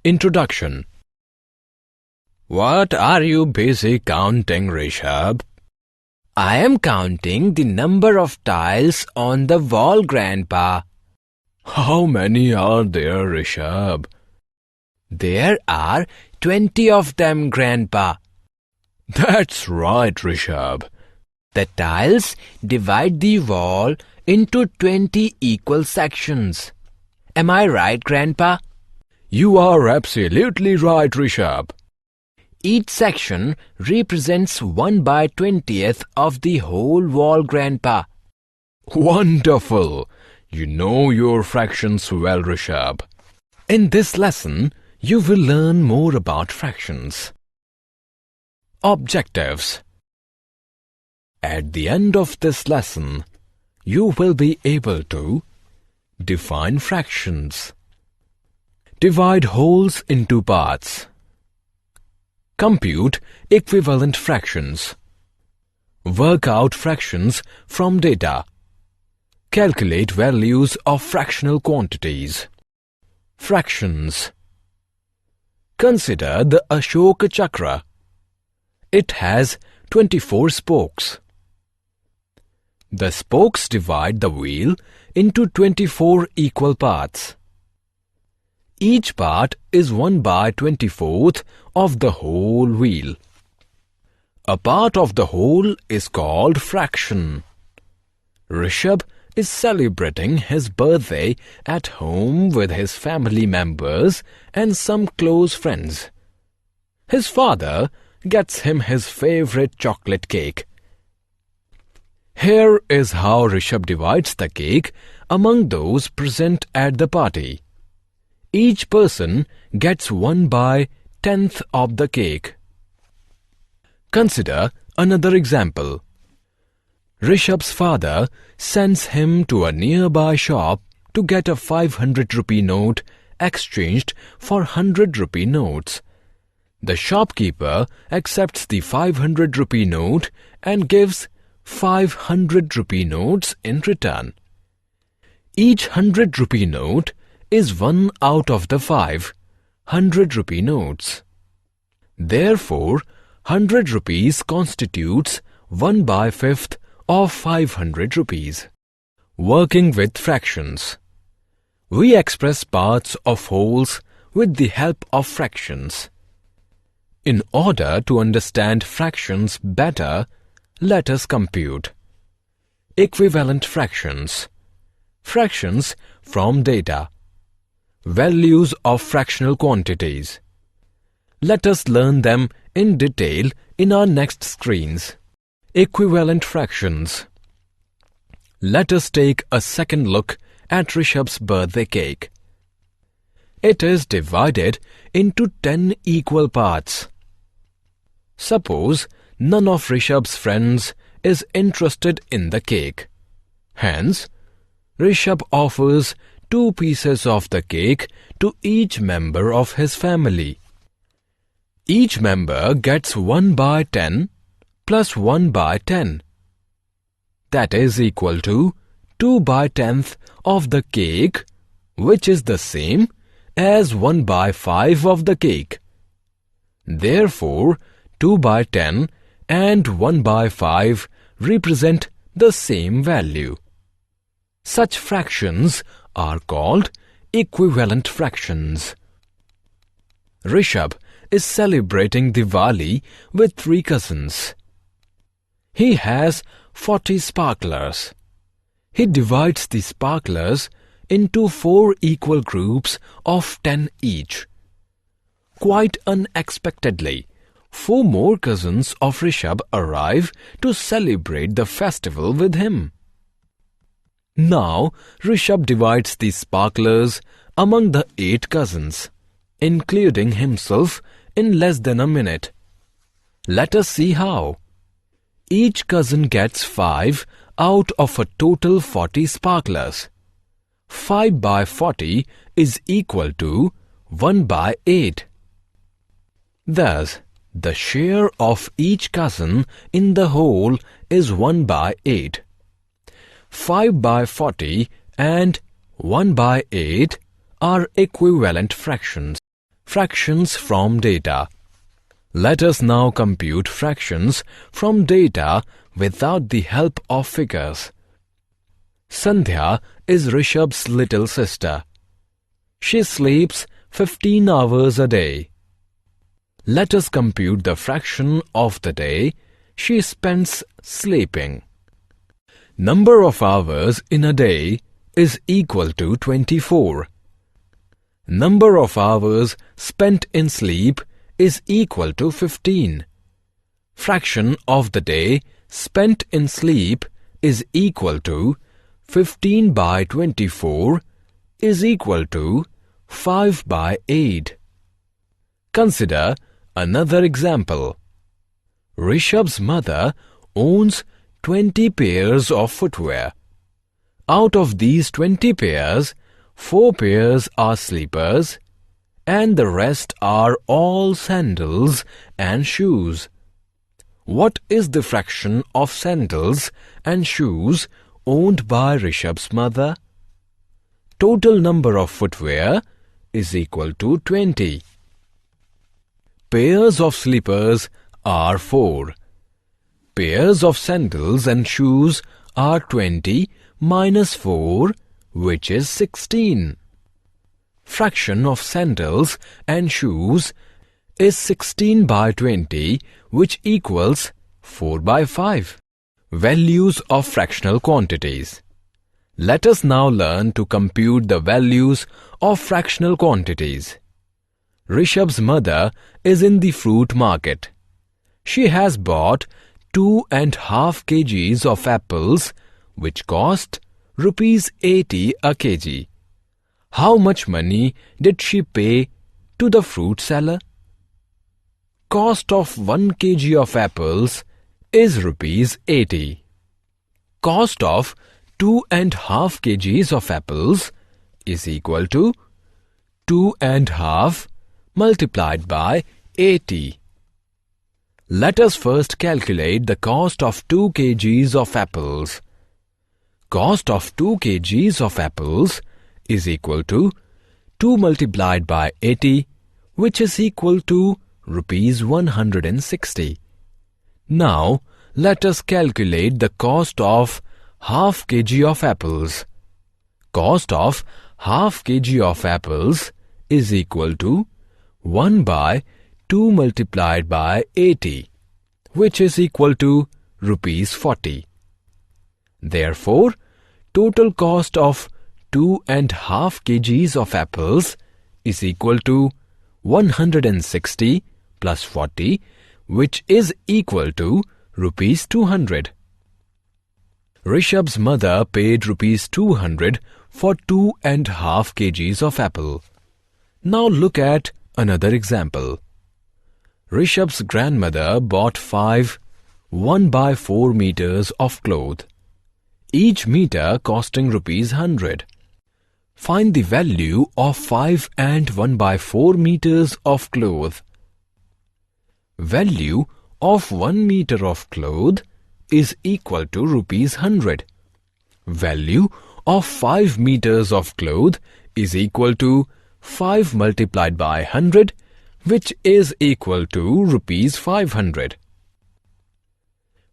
Introduction. What are you busy counting, Rishabh? I am counting the number of tiles on the wall, Grandpa. How many are there, Rishabh? There are 20 of them, Grandpa. That's right, Rishabh. The tiles divide the wall into 20 equal sections. Am I right, Grandpa? You are absolutely right, Rishabh. Each section represents 1/20th of the whole wall, Grandpa. Wonderful! You know your fractions well, Rishabh. In this lesson, you will learn more about fractions. Objectives. At the end of this lesson, you will be able to define fractions, divide wholes into parts, compute equivalent fractions, work out fractions from data, calculate values of fractional quantities. Fractions. Consider the Ashoka Chakra. It has 24 spokes. The spokes divide the wheel into 24 equal parts. Each part is 1/24th of the whole wheel. A part of the whole is called fraction. Rishabh is celebrating his birthday at home with his family members and some close friends. His father gets him his favorite chocolate cake. Here is how Rishabh divides the cake among those present at the party. Each person gets 1/10th of the cake. Consider another example. Rishabh's father sends him to a nearby shop to get a 500 rupee note exchanged for 100 rupee notes. The shopkeeper accepts the 500 rupee note and gives 500 rupee notes in return. Each 100 rupee note is one out of the 500 rupee notes. Therefore, 100 rupees constitutes 1/5th of 500 rupees. Working with fractions. We express parts of wholes with the help of fractions. In order to understand fractions better, let us compute. Equivalent fractions. Fractions from data. Values of fractional quantities. Let us learn them in detail in our next screens. Equivalent fractions. Let us take a second look at Rishabh's birthday cake. It is divided into 10 equal parts. Suppose none of Rishabh's friends is interested in the cake. Hence, Rishabh offers 2 pieces of the cake to each member of his family. Each member gets 1/10 plus 1/10. That is equal to 2/10th of the cake, which is the same as 1/5 of the cake. Therefore, 2/10 and 1/5 represent the same value. Such fractions are called equivalent fractions. Rishabh is celebrating Diwali with 3 cousins. He has 40 sparklers. He divides the sparklers into 4 equal groups of 10 each. Quite unexpectedly, 4 more cousins of Rishabh arrive to celebrate the festival with him. Now, Rishabh divides the sparklers among the 8 cousins, including himself, in less than a minute. Let us see how. Each cousin gets 5 out of a total 40 sparklers. 5/40 is equal to 1/8. Thus, the share of each cousin in the whole is 1/8. 5/40 and 1/8 are equivalent fractions. fractions from data. Let us now compute fractions from data without the help of figures. Sandhya is Rishabh's little sister. She sleeps 15 hours a day. Let us compute the fraction of the day she spends sleeping. Number of hours in a day is equal to 24. Number of hours spent in sleep is equal to 15. Fraction of the day spent in sleep is equal to 15 by 24 is equal to 5 by 8. Consider another example. Rishabh's mother owns 20 pairs of footwear. Out of these 20 pairs, 4 pairs are sleepers and the rest are all sandals and shoes. What is the fraction of sandals and shoes owned by Rishabh's mother? Total number of footwear is equal to 20. Pairs of slippers are 4. Pairs of sandals and shoes are 20 minus 4, which is 16. Fraction of sandals and shoes is 16 by 20, which equals 4 by 5. Values of fractional quantities. Let us now learn to compute the values of fractional quantities. Rishabh's mother is in the fruit market. She has bought 2.5 kgs of apples, which cost rupees 80 a kg. How much money did she pay to the fruit seller? Cost of 1 kg of apples is rupees 80. Cost of 2.5 kgs of apples is equal to 2.5 multiplied by 80. Let us first calculate the cost of 2 kgs of apples. Cost of 2 kgs of apples is equal to 2 multiplied by 80, which is equal to rupees 160. Now, let us calculate the cost of half kg of apples. Cost of half kg of apples is equal to 1 by 2 multiplied by 80, which is equal to rupees 40. Therefore, total cost of 2.5 kgs of apples is equal to 160 plus 40, which is equal to rupees 200. Rishabh's mother paid rupees 200 for 2.5 kgs of apple. Now look at another example. Rishabh's grandmother bought 5 1/4 meters of cloth, each meter costing rupees 100. Find the value of 5 and 1/4 meters of cloth. Value of 1 meter of cloth is equal to rupees 100. Value of 5 meters of cloth is equal to 5 multiplied by 100, which is equal to rupees 500.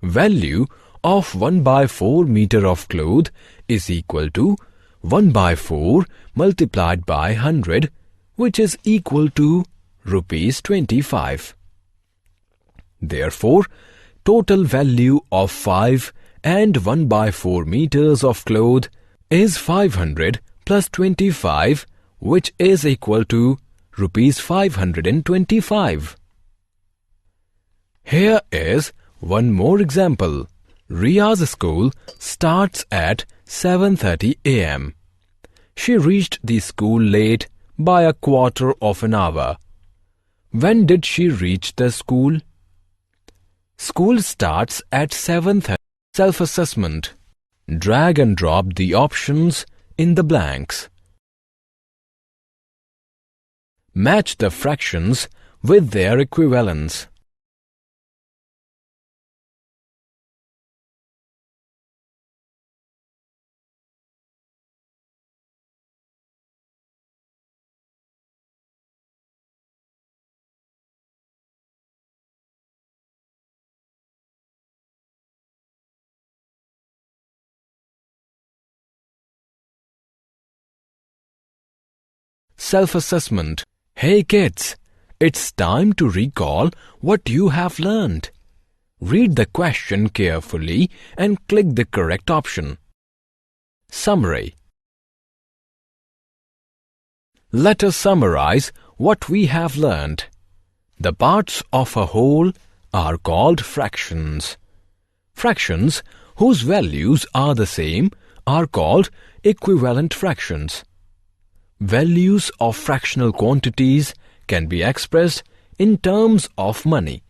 Value of 1/4 meter of cloth is equal to 1/4 multiplied by 100, which is equal to rupees 25. Therefore, total value of 5 and 1/4 meters of cloth is 500 plus 25, which is equal to rupees 525. Here is one more example. Ria's school starts at 7:30 a.m. She reached the school late by a quarter of an hour. When did she reach the school? School starts at 7:30. Self-assessment. Drag and drop the options in the blanks. Match the fractions with their equivalents. self-assessment. Hey kids, it's time to recall what you have learned. Read the question carefully and click the correct option. Summary. Let us summarize what we have learned. The parts of a whole are called fractions. Fractions whose values are the same are called equivalent fractions. Values of fractional quantities can be expressed in terms of money.